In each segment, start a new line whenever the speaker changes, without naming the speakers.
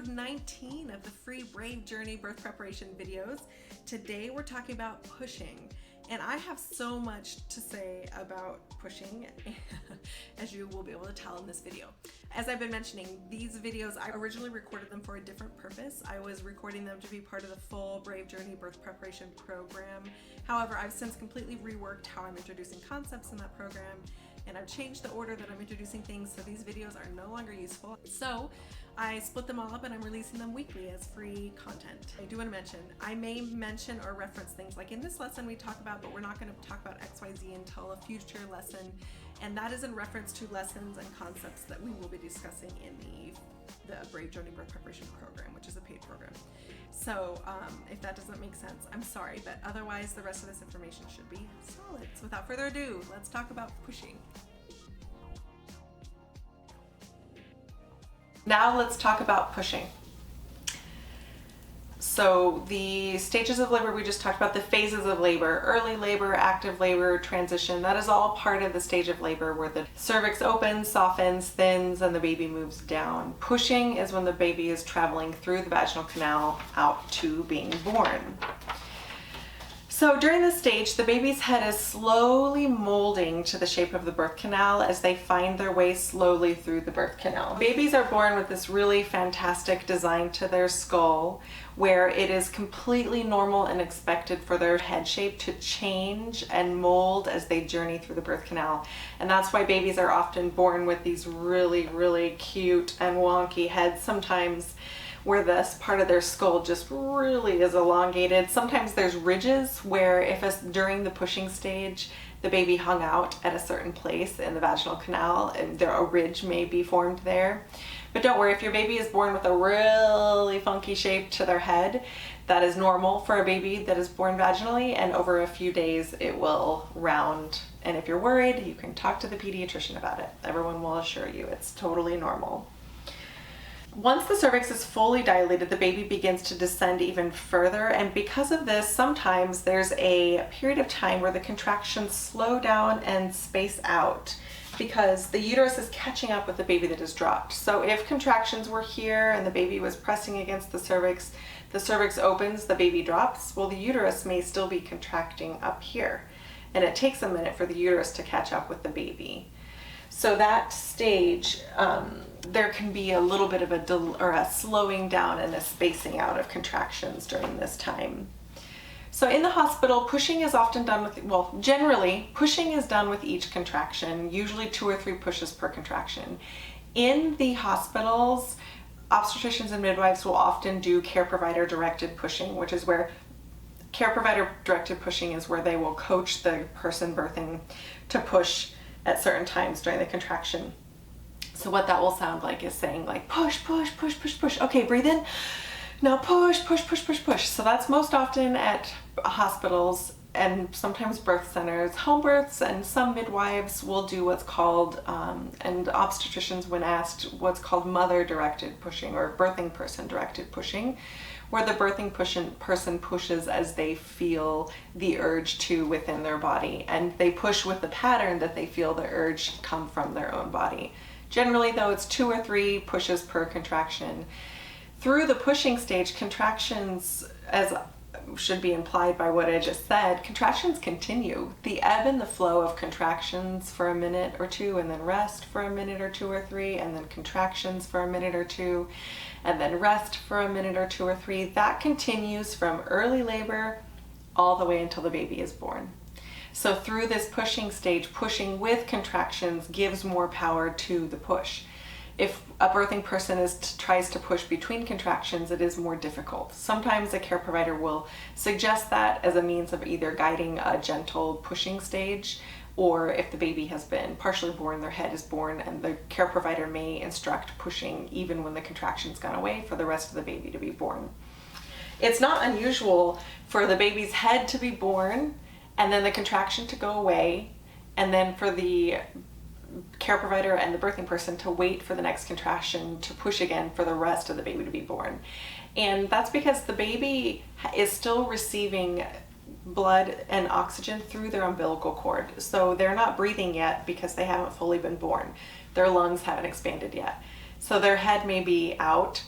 episode 19 of the free Brave Journey birth preparation videos. Today we're talking about pushing, and I have so much to say about pushing, as you will be able to tell in this video. As I've been mentioning, these videos, I originally recorded them for a different purpose. I was recording them to be part of the full Brave Journey birth preparation program. However, I've since completely reworked how I'm introducing concepts in that program, and I've changed the order that I'm introducing things, so these videos are no longer useful. So I split them all up and I'm releasing them weekly as free content. I do want to mention, I may mention or reference things like in this lesson we talk about, but we're not going to talk about XYZ until a future lesson, and that is in reference to lessons and concepts that we will be discussing in the Brave Journey birth preparation program, which is a paid program. So if that doesn't make sense, I'm sorry, but otherwise the rest of this information should be solid. So without further ado, let's talk about pushing. Now let's talk about pushing. So the stages of labor, we just talked about the phases of labor: early labor, active labor, transition. That is all part of the stage of labor where the cervix opens, softens, thins, and the baby moves down. Pushing is when the baby is traveling through the vaginal canal out to being born. So during this stage, the baby's head is slowly molding to the shape of the birth canal as they find their way slowly through the birth canal. Babies are born with this really fantastic design to their skull, where it is completely normal and expected for their head shape to change and mold as they journey through the birth canal. And that's why babies are often born with these really, really cute and wonky heads sometimes, where this part of their skull just really is elongated. Sometimes there's ridges where during the pushing stage, the baby hung out at a certain place in the vaginal canal and a ridge may be formed there. But don't worry, if your baby is born with a really funky shape to their head, that is normal for a baby that is born vaginally, and over a few days it will round. And if you're worried, you can talk to the pediatrician about it. Everyone will assure you it's totally normal. Once the cervix is fully dilated, the baby begins to descend even further, and because of this, sometimes there's a period of time where the contractions slow down and space out because the uterus is catching up with the baby that has dropped. So if contractions were here and the baby was pressing against the cervix opens, the baby drops, well, the uterus may still be contracting up here, and it takes a minute for the uterus to catch up with the baby. So that stage, there can be a little bit of a slowing down and a spacing out of contractions during this time. So in the hospital, pushing is often done with, generally, pushing is done with each contraction, usually 2 or 3 pushes per contraction. In the hospitals, obstetricians and midwives will often do care provider directed pushing, which is where care provider directed pushing is where they will coach the person birthing to push at certain times during the contraction. So what that will sound like is saying like push, push, push, push, push. Okay, breathe in. Now push, push, push, push, push. So that's most often at hospitals and sometimes birth centers. Home births and some midwives will do what's called, and obstetricians when asked, what's called mother-directed pushing or birthing person-directed pushing, where the birthing person pushes as they feel the urge to within their body, and they push with the pattern that they feel the urge come from their own body. Generally though, it's 2 or 3 pushes per contraction. Through the pushing stage, contractions, as should be implied by what I just said, contractions continue. The ebb and the flow of contractions for a minute or 2, and then rest for a minute or 2 or 3, and then contractions for a minute or 2, and then rest for a minute or 2 or 3. That continues from early labor all the way until the baby is born. So through this pushing stage, pushing with contractions gives more power to the push. If a birthing person tries to push between contractions, it is more difficult. Sometimes a care provider will suggest that as a means of either guiding a gentle pushing stage, or if the baby has been partially born, their head is born, and the care provider may instruct pushing even when the contraction's gone away for the rest of the baby to be born. It's not unusual for the baby's head to be born and then the contraction to go away, and then for the care provider and the birthing person to wait for the next contraction to push again for the rest of the baby to be born. And that's because the baby is still receiving blood and oxygen through their umbilical cord. So they're not breathing yet because they haven't fully been born. Their lungs haven't expanded yet. So their head may be out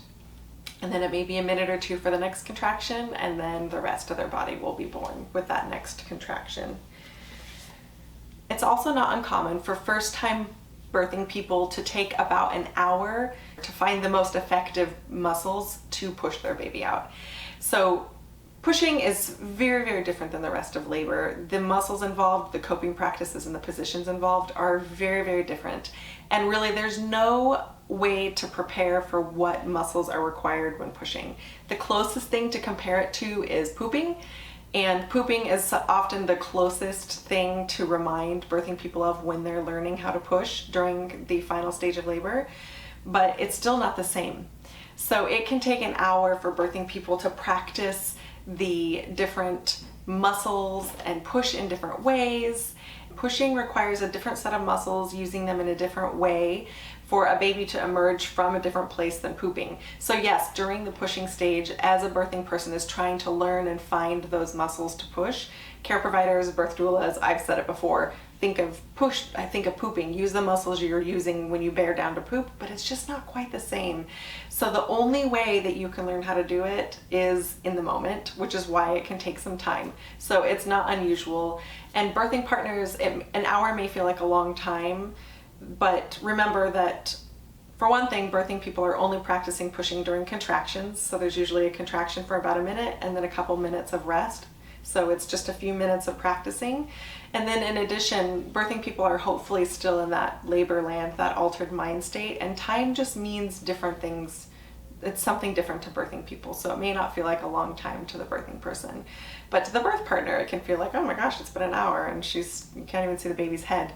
And then it may be a minute or two for the next contraction, and then the rest of their body will be born with that next contraction. It's also not uncommon for first-time birthing people to take about an hour to find the most effective muscles to push their baby out. So pushing is very, very different than the rest of labor. The muscles involved, the coping practices, and the positions involved are very, very different. And really, there's no way to prepare for what muscles are required when pushing. The closest thing to compare it to is pooping. And pooping is often the closest thing to remind birthing people of when they're learning how to push during the final stage of labor, but it's still not the same. So it can take an hour for birthing people to practice the different muscles and push in different ways. Pushing requires a different set of muscles, using them in a different way for a baby to emerge from a different place than pooping. So yes, during the pushing stage, as a birthing person is trying to learn and find those muscles to push, care providers, birth doulas, I've said it before, think of push, I think of pooping. Use the muscles you're using when you bear down to poop, but it's just not quite the same. So the only way that you can learn how to do it is in the moment, which is why it can take some time. So it's not unusual. And birthing partners, an hour may feel like a long time, but remember that for one thing, birthing people are only practicing pushing during contractions. So there's usually a contraction for about a minute and then a couple minutes of rest. So it's just a few minutes of practicing. And then in addition, birthing people are hopefully still in that labor land, that altered mind state, and time just means different things. It's something different to birthing people. So it may not feel like a long time to the birthing person, but to the birth partner, it can feel like, oh my gosh, it's been an hour and you can't even see the baby's head.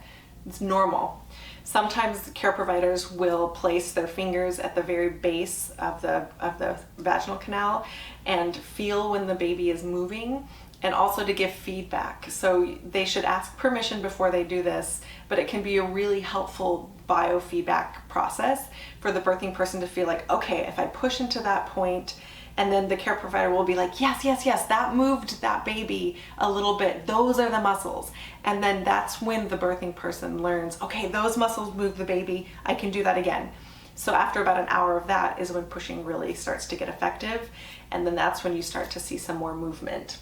It's normal. Sometimes care providers will place their fingers at the very base of the vaginal canal and feel when the baby is moving, and also to give feedback. So they should ask permission before they do this, but it can be a really helpful biofeedback process for the birthing person to feel like, okay, if I push into that point, and then the care provider will be like, yes, yes, yes, that moved that baby a little bit. Those are the muscles. And then that's when the birthing person learns, okay, those muscles move the baby. I can do that again. So after about an hour of that is when pushing really starts to get effective. And then that's when you start to see some more movement.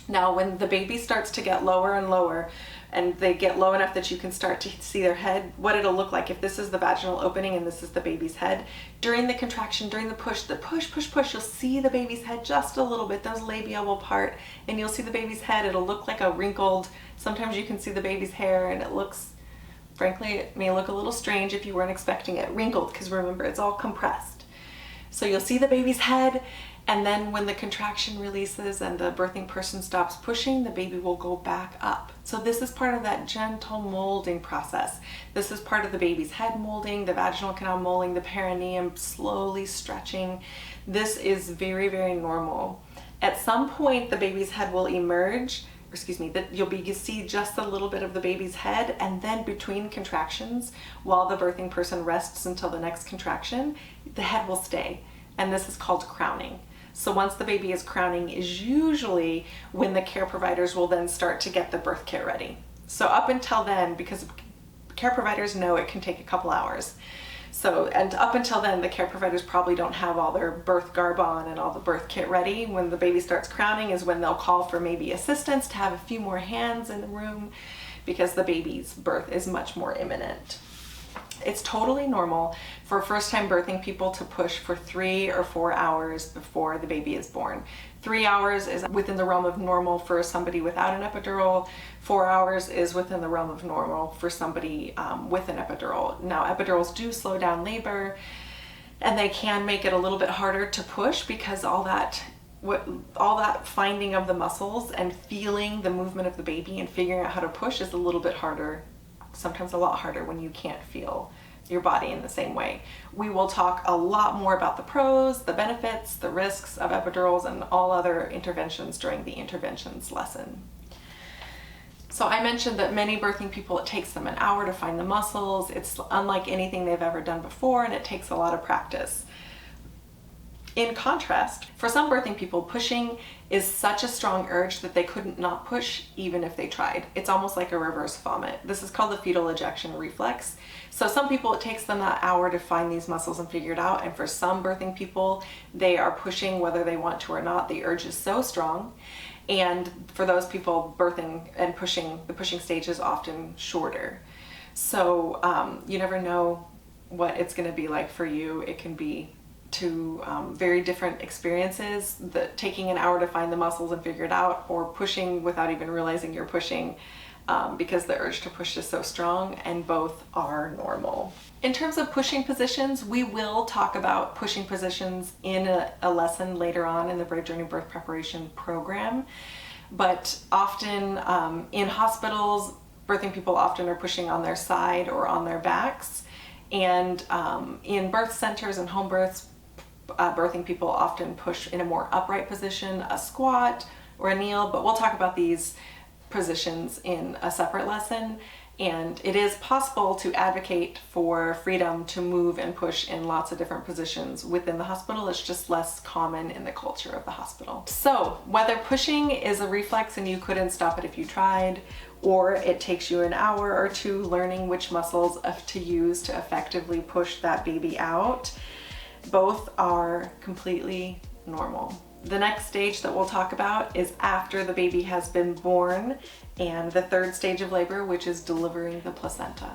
Now, when the baby starts to get lower and lower, and they get low enough that you can start to see their head, what it'll look like if this is the vaginal opening and this is the baby's head. During the contraction, during the push, you'll see the baby's head just a little bit, those labia will part, and you'll see the baby's head. It'll look like a wrinkled, sometimes you can see the baby's hair, and it looks, frankly, it may look a little strange if you weren't expecting it, wrinkled, because remember, it's all compressed. So you'll see the baby's head, and then when the contraction releases and the birthing person stops pushing, the baby will go back up. So this is part of that gentle molding process. This is part of the baby's head molding, the vaginal canal molding, the perineum slowly stretching. This is very, very normal. At some point, the baby's head will emerge, you'll see just a little bit of the baby's head, and then between contractions, while the birthing person rests until the next contraction, the head will stay. And this is called crowning. So once the baby is crowning is usually when the care providers will then start to get the birth kit ready. So up until then, because care providers know it can take a couple hours. And up until then, the care providers probably don't have all their birth garb on and all the birth kit ready. When the baby starts crowning is when they'll call for maybe assistance to have a few more hands in the room, because the baby's birth is much more imminent. It's totally normal for first-time birthing people to push for 3 or 4 hours before the baby is born. 3 hours is within the realm of normal for somebody without an epidural. 4 hours is within the realm of normal for somebody with an epidural. Now, epidurals do slow down labor, and they can make it a little bit harder to push because all that finding of the muscles and feeling the movement of the baby and figuring out how to push is a little bit harder, sometimes a lot harder when you can't feel your body in the same way. We will talk a lot more about the pros, the benefits, the risks of epidurals and all other interventions during the interventions lesson. So I mentioned that many birthing people, it takes them an hour to find the muscles. It's unlike anything they've ever done before, and it takes a lot of practice. In contrast, for some birthing people, pushing is such a strong urge that they couldn't not push even if they tried. It's almost like a reverse vomit. This is called the fetal ejection reflex. So some people, it takes them that hour to find these muscles and figure it out. And for some birthing people, they are pushing whether they want to or not. The urge is so strong. And for those people, birthing and pushing, the pushing stage is often shorter. So you never know what it's going to be like for you. It can be two very different experiences, taking an hour to find the muscles and figure it out, or pushing without even realizing you're pushing because the urge to push is so strong, and both are normal. In terms of pushing positions, we will talk about pushing positions in a lesson later on in the Brave Journey Birth Preparation program, but often in hospitals, birthing people often are pushing on their side or on their backs, and in birth centers and home births, birthing people often push in a more upright position, a squat or a kneel, but we'll talk about these positions in a separate lesson. And it is possible to advocate for freedom to move and push in lots of different positions within the hospital. It's just less common in the culture of the hospital. So whether pushing is a reflex and you couldn't stop it if you tried, or it takes you an hour or two learning which muscles to use to effectively push that baby out, both are completely normal. The next stage that we'll talk about is after the baby has been born, and the third stage of labor, which is delivering the placenta.